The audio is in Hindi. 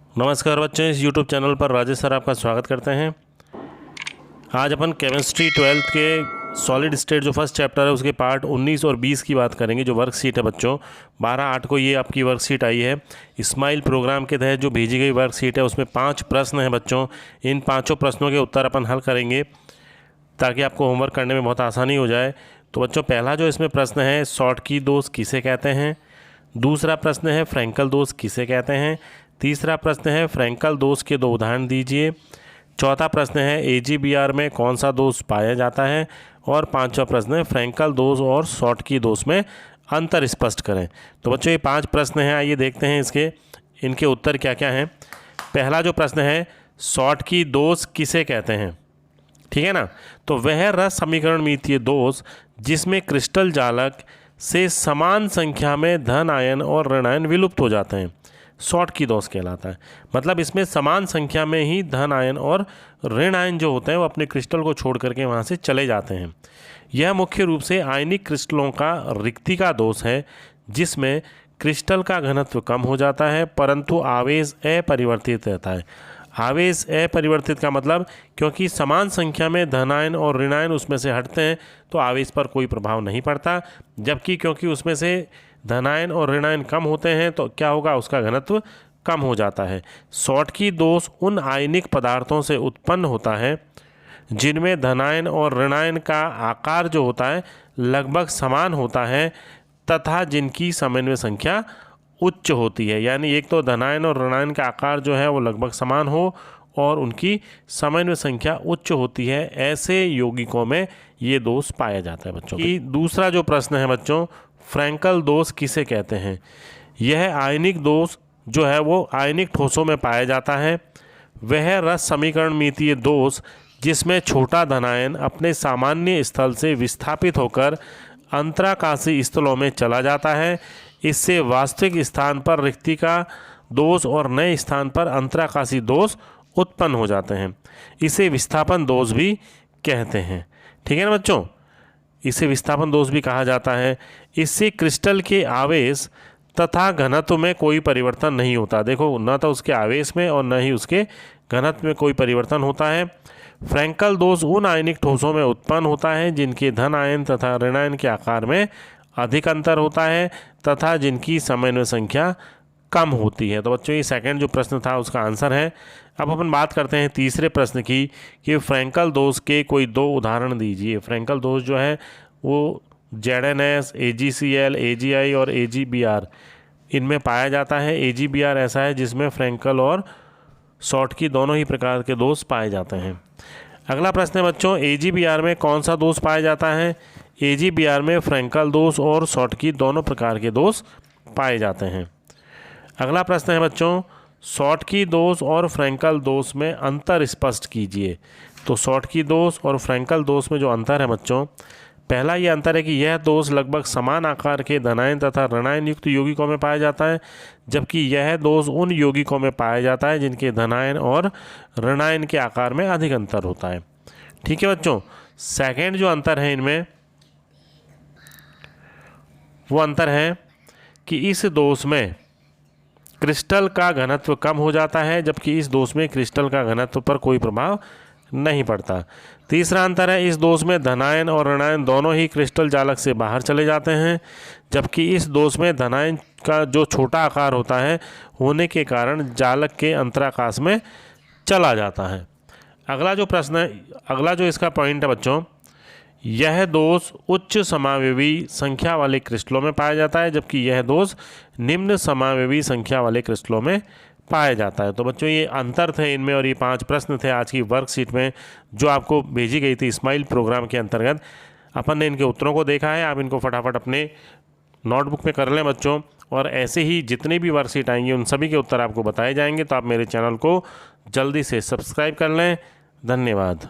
नमस्कार बच्चों, इस YouTube चैनल पर राजेश सर आपका स्वागत करते हैं। आज अपन केमिस्ट्री 12th के सॉलिड स्टेट जो फर्स्ट चैप्टर है उसके पार्ट 19 और 20 की बात करेंगे। जो वर्कशीट है बच्चों 12/8 को ये आपकी वर्कशीट आई है। स्माइल प्रोग्राम के तहत जो भेजी गई वर्कशीट है उसमें 5 प्रश्न हैं बच्चों। इन 5 प्रश्नों के उत्तर अपन हल करेंगे ताकि आपको होमवर्क करने में बहुत आसानी हो जाए। तो बच्चों पहला जो इसमें प्रश्न है, शॉटकी दोष किसे कहते हैं। दूसरा प्रश्न है, फ्रैंकल दोष किसे कहते हैं। तीसरा प्रश्न है, फ्रैंकल दोष के 2 उदाहरण दीजिए। चौथा प्रश्न है, AGBR में कौन सा दोष पाया जाता है। और 5वां प्रश्न है, फ्रैंकल दोष और शॉटकी दोष में अंतर स्पष्ट करें। तो बच्चों ये 5 प्रश्न हैं, आइए देखते हैं इनके उत्तर क्या क्या हैं। पहला जो प्रश्न है, शॉटकी दोष किसे कहते हैं, ठीक है ना। तो वह रस समीकरण मितीय दोष जिसमें क्रिस्टल जालक से समान संख्या में धन आयन और ऋण आयन विलुप्त हो जाते हैं, शॉटकी दोष कहलाता है। मतलब इसमें समान संख्या में ही धन आयन और ऋण आयन जो होते हैं वो अपने क्रिस्टल को छोड़ करके वहाँ से चले जाते हैं। यह मुख्य रूप से आयनिक क्रिस्टलों का रिक्तिका दोष है, जिसमें क्रिस्टल का घनत्व कम हो जाता है परंतु आवेश अपरिवर्तित रहता है। आवेश अपरिवर्तित का मतलब क्योंकि समान संख्या में धनायन और ऋणायन उसमें से हटते हैं तो आवेश पर कोई प्रभाव नहीं पड़ता, जबकि क्योंकि उसमें से धनायन और ऋणायन कम होते हैं तो क्या होगा, उसका घनत्व कम हो जाता है। शॉटकी दोष उन आयनिक पदार्थों से उत्पन्न होता है जिनमें धनायन और ऋणायन का आकार जो होता है लगभग समान होता है तथा जिनकी समन्वय संख्या उच्च होती है। यानी एक तो धनायन और ऋणायन का आकार जो है वो लगभग समान हो और उनकी समन्वय संख्या उच्च होती है, ऐसे यौगिकों में ये दोष पाया जाता है बच्चों। कि दूसरा जो प्रश्न है बच्चों, फ्रैंकल दोष किसे कहते हैं। यह आयनिक दोष जो है वो आयनिक ठोसों में पाया जाता है। वह रस समीकरण मितीय दोष जिसमें छोटा धनायन अपने सामान्य स्थल से विस्थापित होकर अंतराकाशी स्थलों में चला जाता है। इससे वास्तविक स्थान पर रिक्तिका दोष और नए स्थान पर अंतराकाशी दोष उत्पन्न हो जाते हैं। इसे विस्थापन दोष भी कहते हैं, ठीक है ना बच्चों। इसे विस्थापन दोष भी कहा जाता है। इससे क्रिस्टल के आवेश तथा घनत्व में कोई परिवर्तन नहीं होता। देखो, न तो उसके आवेश में और न ही उसके घनत्व में कोई परिवर्तन होता है। फ्रैंकल दोष उन आयनिक ठोसों में उत्पन्न होता है जिनके धन आयन तथा ऋण आयन के आकार में अधिक अंतर होता है तथा जिनकी समन्वय संख्या कम होती है। तो बच्चों ये सेकंड जो प्रश्न था उसका आंसर है। अब अपन बात करते हैं तीसरे प्रश्न की कि फ्रैंकल दोष के कोई 2 उदाहरण दीजिए। फ्रैंकल दोष जो है वो ZNS, AgCl, AgI और AgBr इनमें पाया जाता है। AgBr ऐसा है जिसमें फ्रैंकल और शॉटकी दोनों ही प्रकार के दोष पाए जाते हैं। अगला प्रश्न है बच्चों, AgBr में कौन सा दोष पाया जाता है। AgBr में फ्रैंकल दोष और शॉटकी दोनों प्रकार के दोष पाए जाते हैं। अगला प्रश्न है बच्चों, शॉटकी दोष और फ्रैंकल दोष में अंतर स्पष्ट कीजिए। तो शॉटकी दोष और फ्रैंकल दोष में जो अंतर है बच्चों, पहला ये अंतर है कि यह दोष लगभग समान आकार के धनायन तथा ऋणायन युक्त यौगिकों में पाया जाता है, जबकि यह दोष उन यौगिकों में पाया जाता है जिनके धनायन और ऋणायन के आकार में अधिक अंतर होता है, ठीक है बच्चों। सेकेंड जो अंतर है इनमें वो अंतर है कि इस दोष में क्रिस्टल का घनत्व कम हो जाता है, जबकि इस दोष में क्रिस्टल का घनत्व पर कोई प्रभाव नहीं पड़ता। तीसरा अंतर है, इस दोष में धनायन और ऋणायन दोनों ही क्रिस्टल जालक से बाहर चले जाते हैं, जबकि इस दोष में धनायन का जो छोटा आकार होता है होने के कारण जालक के अंतराकाश में चला जाता है। अगला जो प्रश्न है, अगला जो इसका पॉइंट है बच्चों, यह दोष उच्च समावयवी संख्या वाले क्रिस्टलों में पाया जाता है, जबकि यह दोष निम्न समावयवी संख्या वाले क्रिस्टलों में पाया जाता है। तो बच्चों ये अंतर थे इनमें और ये 5 प्रश्न थे आज की वर्कशीट में जो आपको भेजी गई थी स्माइल प्रोग्राम के अंतर्गत। अपन ने इनके उत्तरों को देखा है, आप इनको फटाफट अपने नोटबुक में कर लें बच्चों। और ऐसे ही जितने भी वर्कशीट आएंगे उन सभी के उत्तर आपको बताए जाएंगे। तो आप मेरे चैनल को जल्दी से सब्सक्राइब कर लें। धन्यवाद।